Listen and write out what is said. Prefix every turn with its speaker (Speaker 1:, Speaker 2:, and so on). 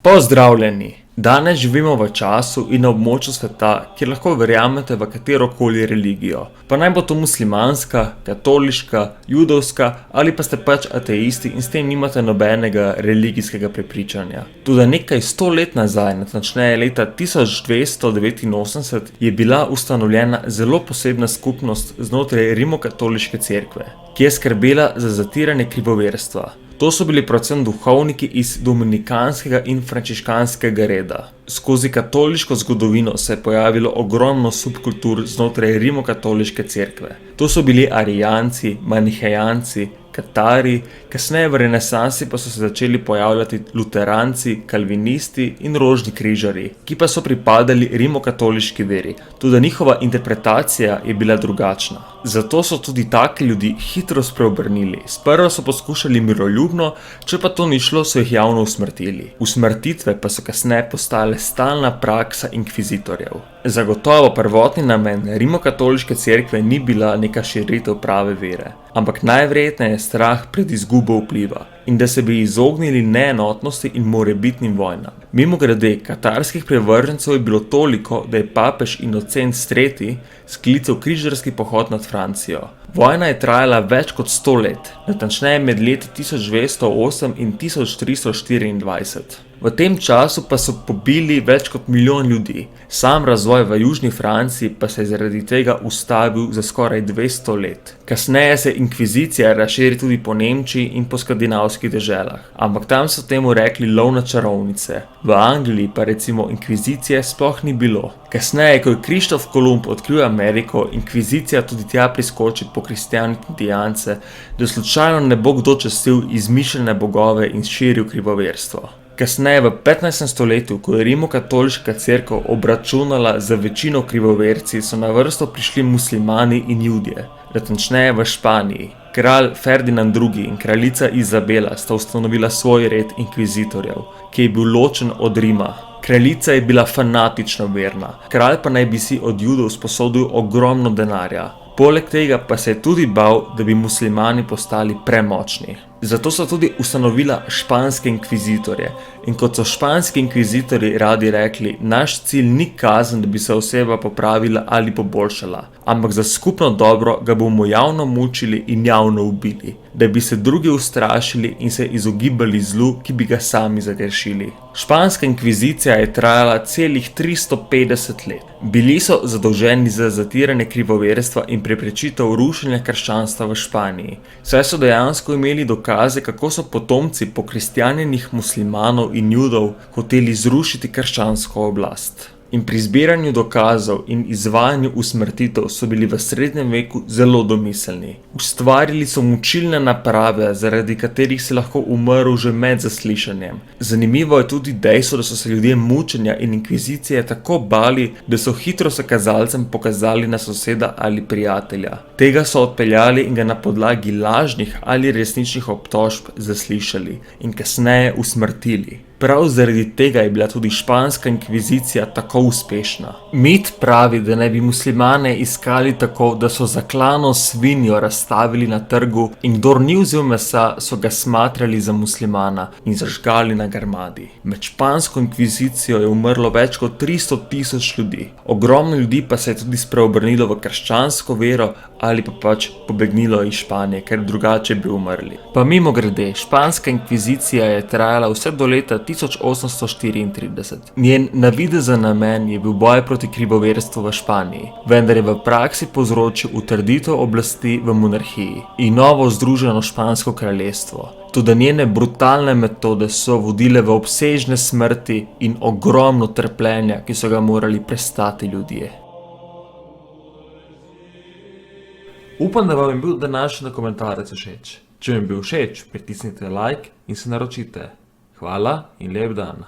Speaker 1: Pozdravljeni! Danes živimo v času in na območju sveta, kjer lahko verjamete v katerokoli religijo. Pa naj bo to muslimanska, katoliška, judovska ali pa ste pač ateisti in s tem nimate nobenega religijskega prepričanja. Toda nekaj 100 let nazaj, natančneje leta 1289, je bila ustanovljena zelo posebna skupnost znotraj Rimokatoliške cerkve, ki je skrbela za zatiranje krivoverstva. To so bili predvsem duhovniki iz dominikanskega in frančiškanskega reda. Skozi katoliško zgodovino se je pojavilo ogromno subkultur znotraj Rimokatoliške cerkve. To so bili arijanci, manihejanci, katari, kasneje v renesansi pa so se začeli pojavljati luteranci, kalvinisti in rožni križarji, ki pa so pripadali rimokatoliški veri, tudi njihova interpretacija je bila drugačna. Zato so tudi taki ljudi hitro spreobrnili. Sprva so poskušali miroljubno, če pa to ni šlo, so jih javno usmrtili. Usmrtitve pa so kasneje postale stalna praksa inkvizitorjev. Zagotovo prvotni namen Rimokatoliške cerkve ni bila neka širitev prave vere, ampak najverjetneje strah pred izgubo vpliva in da se bi izognili neenotnosti in morebitnim vojnam. Mimogrede, katarskih privržencev je bilo toliko, da je papež Inocens III sklical križarski pohod nad Francijo. Vojna je trajala več kot 100 let, natančneje med leti 1208 in 1324. V tem času pa so pobili več kot milijon ljudi. Sam razvoj v južni Franciji pa se je zaradi tega ustavil za skoraj 200 let. Kasneje se inkvizicija razširi tudi po Nemčiji in po skandinavskih deželah, ampak tam so temu rekli lov na čarovnice. V Angliji pa recimo inkvizicije sploh ni bilo. Kasneje, ko je Krištof Kolumb odkril Ameriko, inkvizicija tudi tja priskoči pokristjaniti indijance, da slučajno ne bo kdo častil izmišljene bogove in širil krivoverstvo. Kasneje v 15. stoletju, ko je Rimokatoliška cerkev obračunala za večino krivoverci, so na vrsto prišli muslimani in judje, natančneje v Španiji. Kralj Ferdinand II in kraljica Izabela sta ustanovila svoj red inkvizitorjev, ki je bil ločen od Rima. Kraljica je bila fanatično verna, kralj pa naj bi si od Judov sposodil ogromno denarja. Poleg tega pa se je tudi bal, da bi muslimani postali premočni. Zato so tudi ustanovila španske inkvizitorje. In kot so španski inkvizitorji radi rekli, naš cilj ni kazen, da bi se oseba popravila ali poboljšala, ampak za skupno dobro ga bomo javno mučili in javno ubili, da bi se drugi ustrašili in se izogibali zlu, ki bi ga sami zagrešili. Španska inkvizicija je trajala celih 350 let. Bili so zadolženi za zatiranje krivoverstva in preprečitev rušenja krščanstva v Španiji, saj so dejansko imeli dokaze, kako so potomci pokristjanjenih muslimanov in judov hoteli zrušiti krščansko oblast. In pri zbiranju dokazov in izvajanju usmrtitev so bili v srednjem veku zelo domiselni. Ustvarili so mučilne naprave, zaradi katerih se lahko umrl že med zaslišanjem. Zanimivo je tudi dejstvo, da so se ljudje mučenja in inkvizicije tako bali, da so hitro s kazalcem pokazali na soseda ali prijatelja. Tega so odpeljali in ga na podlagi lažnih ali resničnih obtožb zaslišali in kasneje usmrtili. Prav zaradi tega je bila tudi španska inkvizicija tako uspešna. Mit pravi, da naj bi muslimane iskali tako, da so zaklano svinjo razstavili na trgu in kdor ni vzel mesa, so ga smatrali za muslimana in zažgali na grmadi. Med špansko inkvizicijo je umrlo več kot 300.000 ljudi. Ogromno ljudi pa se je tudi spreobrnilo v krščansko vero ali pa pač pobegnilo iz Španije, ker drugače bi umrli. Pa mimogrede, španska inkvizicija je trajala vse do leta 1834. Njen navidezen namen je bil boj proti krivoverstvu v Španiji, vendar je v praksi povzročil utrditev oblasti v monarhiji in novo združeno špansko kraljestvo. Toda njene brutalne metode so vodile v obsežne smrti in ogromno trpljenja, ki so ga morali prestati ljudje. Upam, da vam je bil današnji dokumentarec všeč. Če vam je bil všeč, pritisnite like in se naročite. Hvala in lep dan.